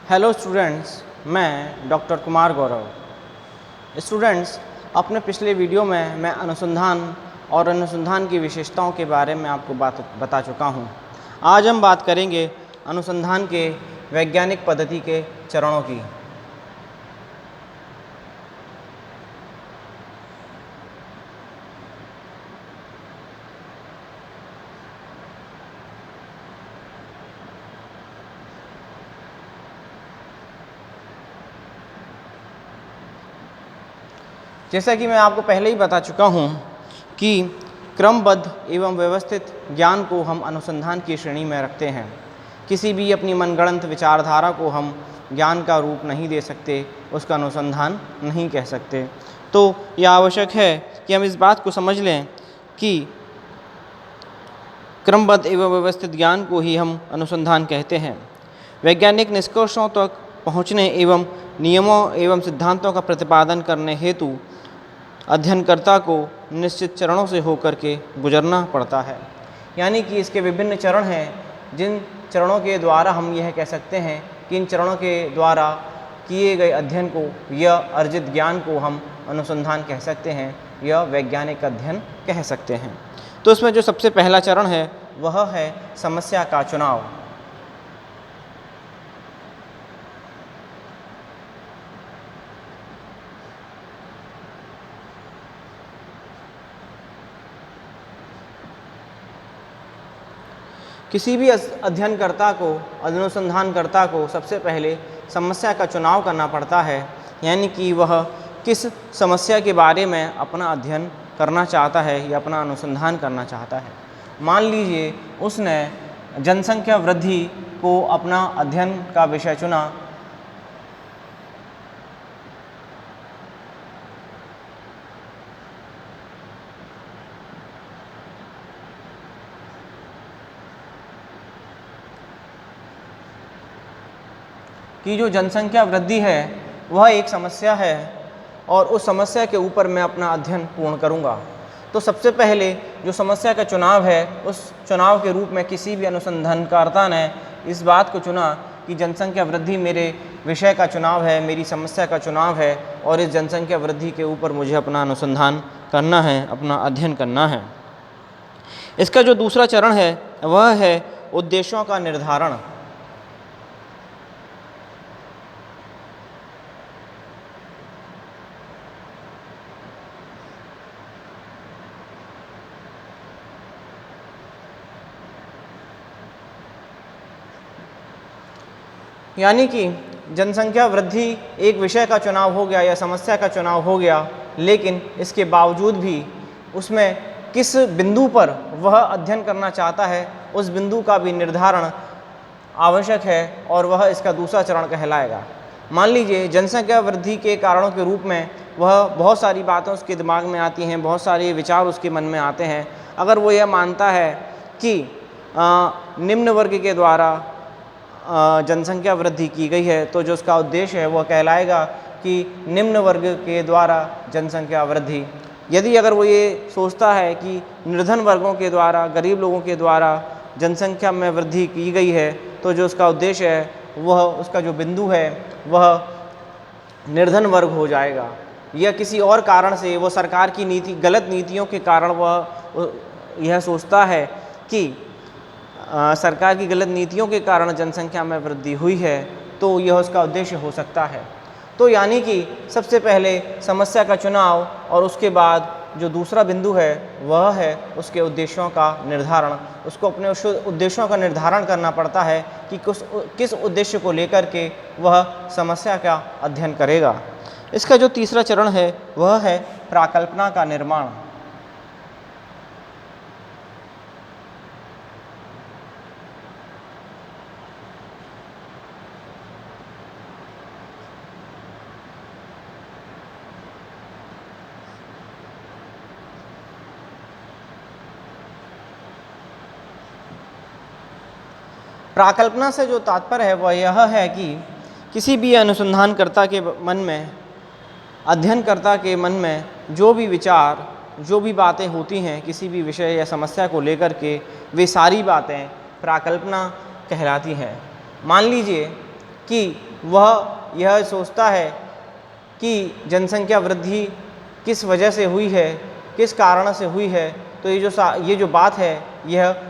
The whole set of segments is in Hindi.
हेलो स्टूडेंट्स, मैं डॉक्टर कुमार गौरव। स्टूडेंट्स, अपने पिछले वीडियो में मैं अनुसंधान और अनुसंधान की विशेषताओं के बारे में आपको बता चुका हूँ। आज हम बात करेंगे अनुसंधान के वैज्ञानिक पद्धति के चरणों की। जैसा कि मैं आपको पहले ही बता चुका हूँ कि क्रमबद्ध एवं व्यवस्थित ज्ञान को हम अनुसंधान की श्रेणी में रखते हैं। किसी भी अपनी मनगढ़ंत विचारधारा को हम ज्ञान का रूप नहीं दे सकते, उसका अनुसंधान नहीं कह सकते। तो यह आवश्यक है कि हम इस बात को समझ लें कि क्रमबद्ध एवं व्यवस्थित ज्ञान को ही हम अनुसंधान कहते हैं। वैज्ञानिक निष्कर्षों तक पहुँचने एवं नियमों एवं सिद्धांतों का प्रतिपादन करने हेतु अध्ययनकर्ता को निश्चित चरणों से होकर के गुजरना पड़ता है। यानी कि इसके विभिन्न चरण हैं, जिन चरणों के द्वारा हम यह कह सकते हैं कि इन चरणों के द्वारा किए गए अध्ययन को या अर्जित ज्ञान को हम अनुसंधान कह सकते हैं या वैज्ञानिक अध्ययन कह सकते हैं। तो इसमें जो सबसे पहला चरण है वह है समस्या का चुनाव। किसी भी अध्ययनकर्ता को, अनुसंधानकर्ता को सबसे पहले समस्या का चुनाव करना पड़ता है। यानी कि वह किस समस्या के बारे में अपना अध्ययन करना चाहता है या अपना अनुसंधान करना चाहता है। मान लीजिए उसने जनसंख्या वृद्धि को अपना अध्ययन का विषय चुना, कि जो जनसंख्या वृद्धि है वह एक समस्या है और उस समस्या के ऊपर मैं अपना अध्ययन पूर्ण करूंगा। तो सबसे पहले जो समस्या का चुनाव है, उस चुनाव के रूप में किसी भी अनुसंधानकर्ता ने इस बात को चुना कि जनसंख्या वृद्धि मेरे विषय का चुनाव है, मेरी समस्या का चुनाव है और इस जनसंख्या वृद्धि के ऊपर मुझे अपना अनुसंधान करना है, अपना अध्ययन करना है। इसका जो दूसरा चरण है वह है उद्देश्यों का निर्धारण। यानी कि जनसंख्या वृद्धि एक विषय का चुनाव हो गया या समस्या का चुनाव हो गया, लेकिन इसके बावजूद भी उसमें किस बिंदु पर वह अध्ययन करना चाहता है उस बिंदु का भी निर्धारण आवश्यक है और वह इसका दूसरा चरण कहलाएगा। मान लीजिए जनसंख्या वृद्धि के कारणों के रूप में वह बहुत सारी बातें उसके दिमाग में आती हैं, बहुत सारे विचार उसके मन में आते हैं। अगर वो यह मानता है कि निम्न वर्ग के द्वारा जनसंख्या वृद्धि की गई है, तो जो उसका उद्देश्य है वह कहलाएगा कि निम्न वर्ग के द्वारा जनसंख्या वृद्धि। यदि अगर वो ये सोचता है कि निर्धन वर्गों के द्वारा, गरीब लोगों के द्वारा जनसंख्या में वृद्धि की गई है, तो जो उसका उद्देश्य है वह, उसका जो बिंदु है वह निर्धन वर्ग हो जाएगा। या किसी और कारण से, वो सरकार की नीति, गलत नीतियों के कारण वह यह सोचता है कि सरकार की गलत नीतियों के कारण जनसंख्या में वृद्धि हुई है, तो यह उसका उद्देश्य हो सकता है। तो यानी कि सबसे पहले समस्या का चुनाव और उसके बाद जो दूसरा बिंदु है वह है उसके उद्देश्यों का निर्धारण। उसको अपने उद्देश्यों का निर्धारण करना पड़ता है कि किस उद्देश्य को लेकर के वह समस्या का अध्ययन करेगा। इसका जो तीसरा चरण है वह है प्राकल्पना का निर्माण। प्राकल्पना से जो तात्पर्य है वह यह है कि किसी भी अनुसंधानकर्ता के मन में, अध्ययनकर्ता के मन में जो भी विचार, जो भी बातें होती हैं किसी भी विषय या समस्या को लेकर के, वे सारी बातें प्राकल्पना कहलाती हैं। मान लीजिए कि वह यह सोचता है कि जनसंख्या वृद्धि किस वजह से हुई है, किस कारण से हुई है, तो ये जो बात है यह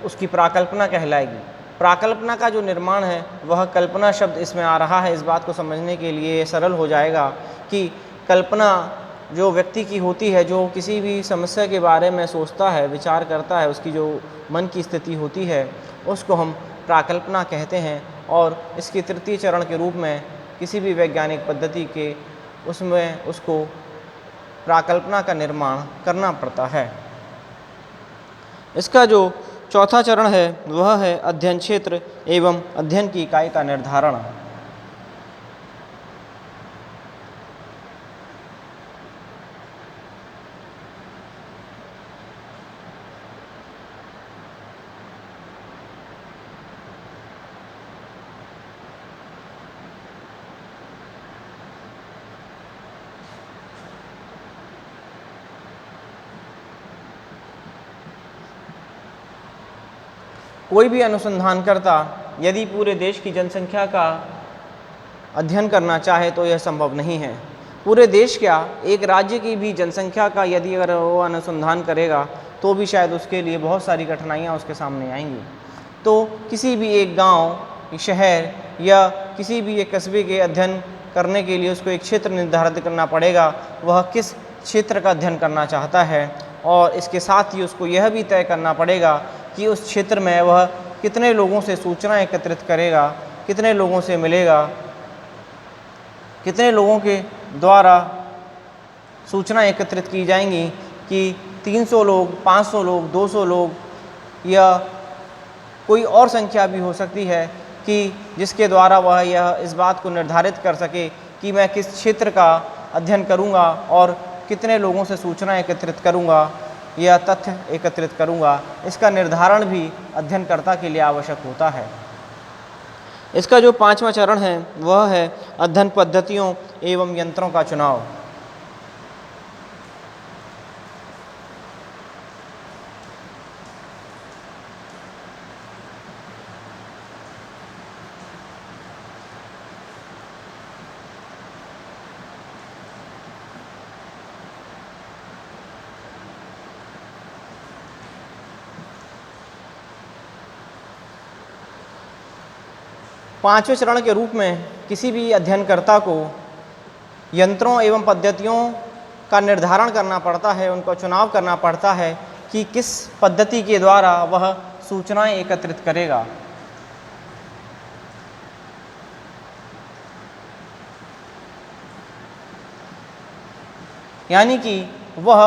उसकी प्राकल्पना कहलाएगी। प्राकल्पना का जो निर्माण है वह कल्पना शब्द इसमें आ रहा है। इस बात को समझने के लिए सरल हो जाएगा कि कल्पना जो व्यक्ति की होती है, जो किसी भी समस्या के बारे में सोचता है, विचार करता है, उसकी जो मन की स्थिति होती है उसको हम प्राकल्पना कहते हैं। और इसके तृतीय चरण के रूप में किसी भी वैज्ञानिक पद्धति के उसमें उसको प्राकल्पना का निर्माण करना पड़ता है। इसका जो चौथा चरण है वह है अध्ययन क्षेत्र एवं अध्ययन की इकाई का निर्धारण। कोई भी अनुसंधानकर्ता यदि पूरे देश की जनसंख्या का अध्ययन करना चाहे तो यह संभव नहीं है। पूरे देश क्या, एक राज्य की भी जनसंख्या का यदि अगर वो अनुसंधान करेगा तो भी शायद उसके लिए बहुत सारी कठिनाइयाँ उसके सामने आएंगी। तो किसी भी एक गांव, शहर या किसी भी एक कस्बे के अध्ययन करने के लिए उसको एक क्षेत्र निर्धारित करना पड़ेगा, वह किस क्षेत्र का अध्ययन करना चाहता है। और इसके साथ ही उसको यह भी तय करना पड़ेगा कि उस क्षेत्र में वह कितने लोगों से सूचना एकत्रित करेगा, कितने लोगों से मिलेगा, कितने लोगों के द्वारा सूचना एकत्रित की जाएंगी कि 300 लोग, 500 लोग, 200 लोग या कोई और संख्या भी हो सकती है कि जिसके द्वारा वह यह इस बात को निर्धारित कर सके कि मैं किस क्षेत्र का अध्ययन करूंगा और कितने लोगों से सूचना एकत्रित करूंगा या तथ्य एकत्रित करूंगा। इसका निर्धारण भी अध्ययनकर्ता के लिए आवश्यक होता है। इसका जो पांचवा चरण है वह है अध्ययन पद्धतियों एवं यंत्रों का चुनाव। पांचवें चरण के रूप में किसी भी अध्ययनकर्ता को यंत्रों एवं पद्धतियों का निर्धारण करना पड़ता है, उनका चुनाव करना पड़ता है कि किस पद्धति के द्वारा वह सूचनाएं एकत्रित करेगा। यानी कि वह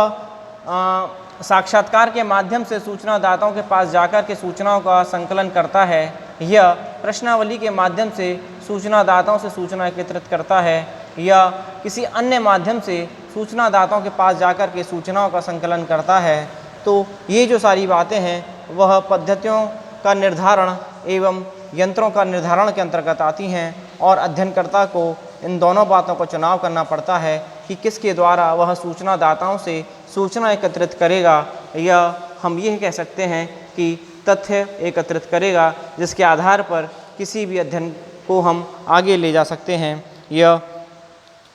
साक्षात्कार के माध्यम से सूचनादाताओं के पास जाकर के सूचनाओं का संकलन करता है या प्रश्नावली के माध्यम से सूचनादाताओं से सूचना एकत्रित करता है या किसी अन्य माध्यम से सूचनादाताओं के पास जाकर के सूचनाओं का संकलन करता है। तो ये जो सारी बातें हैं वह पद्धतियों का निर्धारण एवं यंत्रों का निर्धारण के अंतर्गत आती हैं और अध्ययनकर्ता को इन दोनों बातों का चुनाव करना पड़ता है कि किसके द्वारा वह सूचनादाताओं से सूचना एकत्रित करेगा या हम यह कह सकते हैं कि तथ्य एकत्रित करेगा, जिसके आधार पर किसी भी अध्ययन को हम आगे ले जा सकते हैं या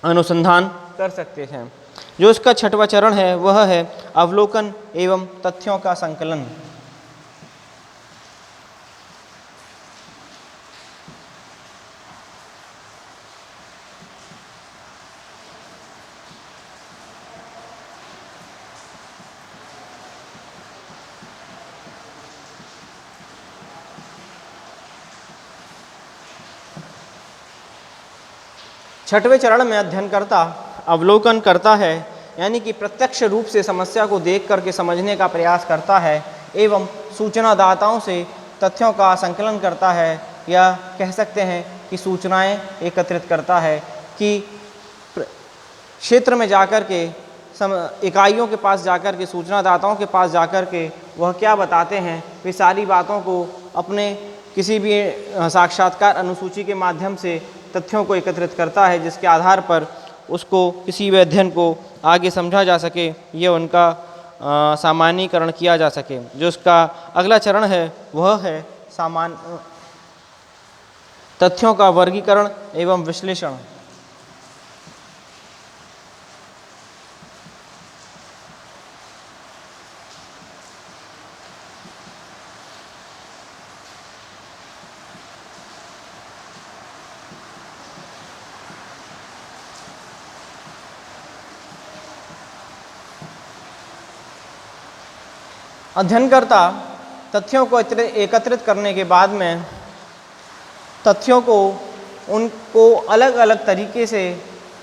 अनुसंधान कर सकते हैं। जो इसका छठवां चरण है वह है अवलोकन एवं तथ्यों का संकलन। छठवें चरण में अध्ययनकर्ता अवलोकन करता है, यानी कि प्रत्यक्ष रूप से समस्या को देख करके समझने का प्रयास करता है एवं सूचनादाताओं से तथ्यों का संकलन करता है या कह सकते हैं कि सूचनाएं एकत्रित करता है कि क्षेत्र में जाकर के इकाइयों के पास जाकर के सूचनादाताओं के पास जाकर के वह क्या बताते हैं, वे सारी बातों को अपने किसी भी साक्षात्कार अनुसूची के माध्यम से तथ्यों को एकत्रित करता है, जिसके आधार पर उसको किसी भी अध्ययन को आगे समझा जा सके या उनका सामान्यीकरण किया जा सके। जो उसका अगला चरण है वह है तथ्यों का वर्गीकरण एवं विश्लेषण। अध्ययनकर्ता तथ्यों को एकत्रित करने के बाद में तथ्यों को उनको अलग अलग तरीके से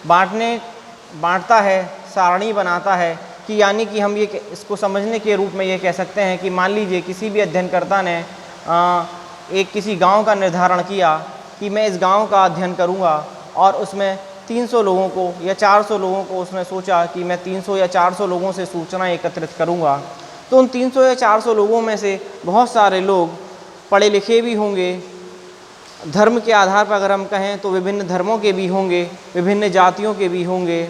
बांटता है, सारणी बनाता है कि यानी कि हम ये इसको समझने के रूप में ये कह सकते हैं कि मान लीजिए किसी भी अध्ययनकर्ता ने एक किसी गांव का निर्धारण किया कि मैं इस गांव का अध्ययन करूंगा और उसमें 300 लोगों को या 400 लोगों को उसने सोचा कि मैं 300 या 400 लोगों से सूचना एकत्रित करूंगा। तो उन 300 या 400 लोगों में से बहुत सारे लोग पढ़े लिखे भी होंगे, धर्म के आधार पर अगर हम कहें तो विभिन्न धर्मों के भी होंगे, विभिन्न जातियों के भी होंगे,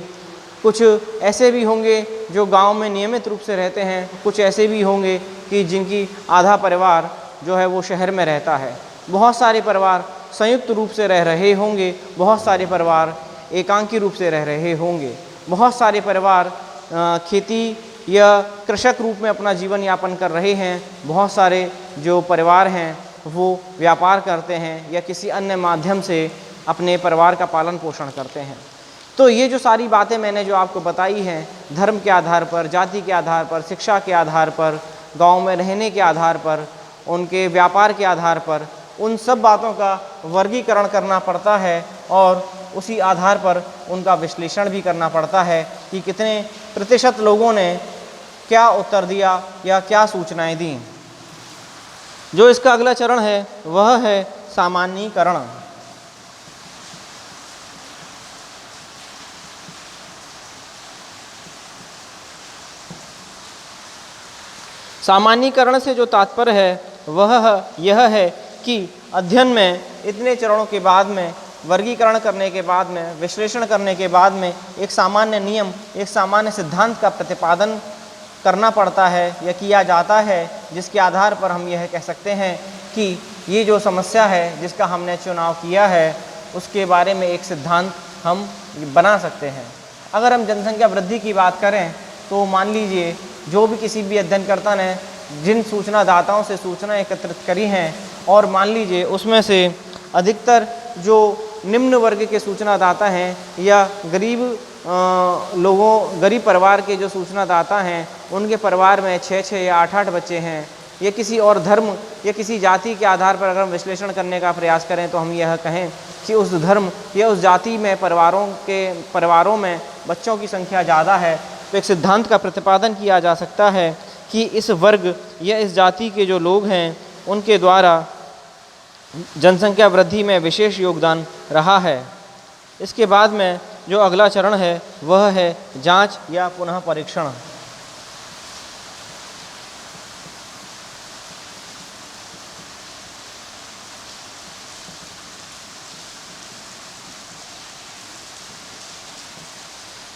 कुछ ऐसे भी होंगे जो गांव में नियमित रूप से रहते हैं, कुछ ऐसे भी होंगे कि जिनकी आधा परिवार जो है वो शहर में रहता है, बहुत सारे परिवार संयुक्त रूप से रह रहे होंगे, बहुत सारे परिवार एकांकी रूप से रह रहे होंगे, बहुत सारे परिवार खेती या कृषक रूप में अपना जीवन यापन कर रहे हैं, बहुत सारे जो परिवार हैं वो व्यापार करते हैं या किसी अन्य माध्यम से अपने परिवार का पालन पोषण करते हैं। तो ये जो सारी बातें मैंने जो आपको बताई हैं, धर्म के आधार पर, जाति के आधार पर, शिक्षा के आधार पर, गांव में रहने के आधार पर, उनके व्यापार के आधार पर, उन सब बातों का वर्गीकरण करना पड़ता है और उसी आधार पर उनका विश्लेषण भी करना पड़ता है कि कितने प्रतिशत लोगों ने क्या उत्तर दिया या क्या सूचनाएं दी। जो इसका अगला चरण है वह है सामान्यीकरण। सामान्यीकरण से जो तात्पर्य है वह यह है कि अध्ययन में इतने चरणों के बाद में, वर्गीकरण करने के बाद में, विश्लेषण करने के बाद में एक सामान्य नियम, एक सामान्य सिद्धांत का प्रतिपादन करना पड़ता है या किया जाता है, जिसके आधार पर हम यह कह सकते हैं कि ये जो समस्या है जिसका हमने चुनाव किया है उसके बारे में एक सिद्धांत हम बना सकते हैं। अगर हम जनसंख्या वृद्धि की बात करें तो मान लीजिए जो भी किसी भी अध्ययनकर्ता ने जिन सूचनादाताओं से सूचना एकत्रित करी हैं और मान लीजिए उसमें से अधिकतर जो निम्न वर्ग के सूचनादाता हैं या गरीब परिवार के जो सूचनादाता हैं उनके परिवार में 6 या 8 बच्चे हैं, या किसी और धर्म या किसी जाति के आधार पर अगर हम विश्लेषण करने का प्रयास करें तो हम यह कहें कि उस धर्म या उस जाति में परिवारों में बच्चों की संख्या ज़्यादा है, तो एक सिद्धांत का प्रतिपादन किया जा सकता है कि इस वर्ग या इस जाति के जो लोग हैं उनके द्वारा जनसंख्या वृद्धि में विशेष योगदान रहा है। इसके बाद में जो अगला चरण है वह है जांच या पुनः परीक्षण।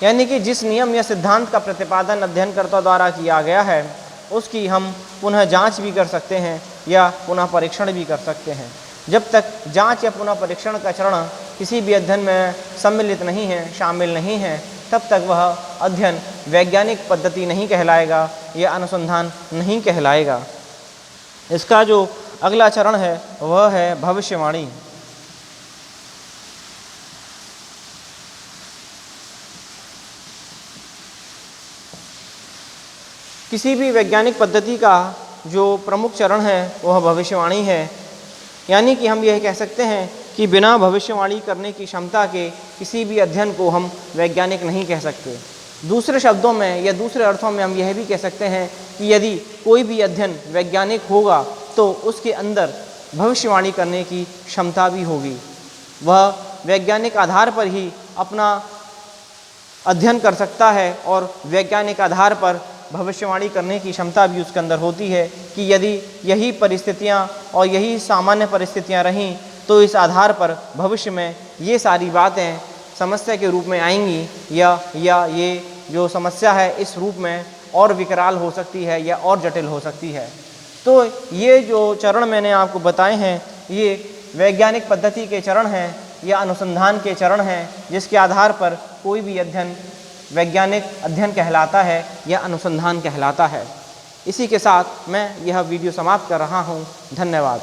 यानी कि जिस नियम या सिद्धांत का प्रतिपादन अध्ययनकर्ता द्वारा किया गया है उसकी हम पुनः जांच भी कर सकते हैं या पुनः परीक्षण भी कर सकते हैं। जब तक जांच या पुनः परीक्षण का चरण किसी भी अध्ययन में सम्मिलित नहीं है, शामिल नहीं है, तब तक वह अध्ययन वैज्ञानिक पद्धति नहीं कहलाएगा या अनुसंधान नहीं कहलाएगा। इसका जो अगला चरण है वह है भविष्यवाणी। किसी भी वैज्ञानिक पद्धति का जो प्रमुख चरण है वह भविष्यवाणी है। यानी कि हम यह कह सकते हैं कि बिना भविष्यवाणी करने की क्षमता के किसी भी अध्ययन को हम वैज्ञानिक नहीं कह सकते। दूसरे शब्दों में या दूसरे अर्थों में हम यह भी कह सकते हैं कि यदि कोई भी अध्ययन वैज्ञानिक होगा तो उसके अंदर भविष्यवाणी करने की क्षमता भी होगी। वह वैज्ञानिक आधार पर ही अपना अध्ययन कर सकता है और वैज्ञानिक आधार पर भविष्यवाणी करने की क्षमता भी उसके अंदर होती है कि यदि यही परिस्थितियां और यही सामान्य परिस्थितियां रहीं तो इस आधार पर भविष्य में ये सारी बातें समस्या के रूप में आएंगी या ये जो समस्या है इस रूप में और विकराल हो सकती है या और जटिल हो सकती है। तो ये जो चरण मैंने आपको बताए हैं ये वैज्ञानिक पद्धति के चरण हैं या अनुसंधान के चरण हैं जिसके आधार पर कोई भी अध्ययन वैज्ञानिक अध्ययन कहलाता है या अनुसंधान कहलाता है। इसी के साथ मैं यह वीडियो समाप्त कर रहा हूँ। धन्यवाद।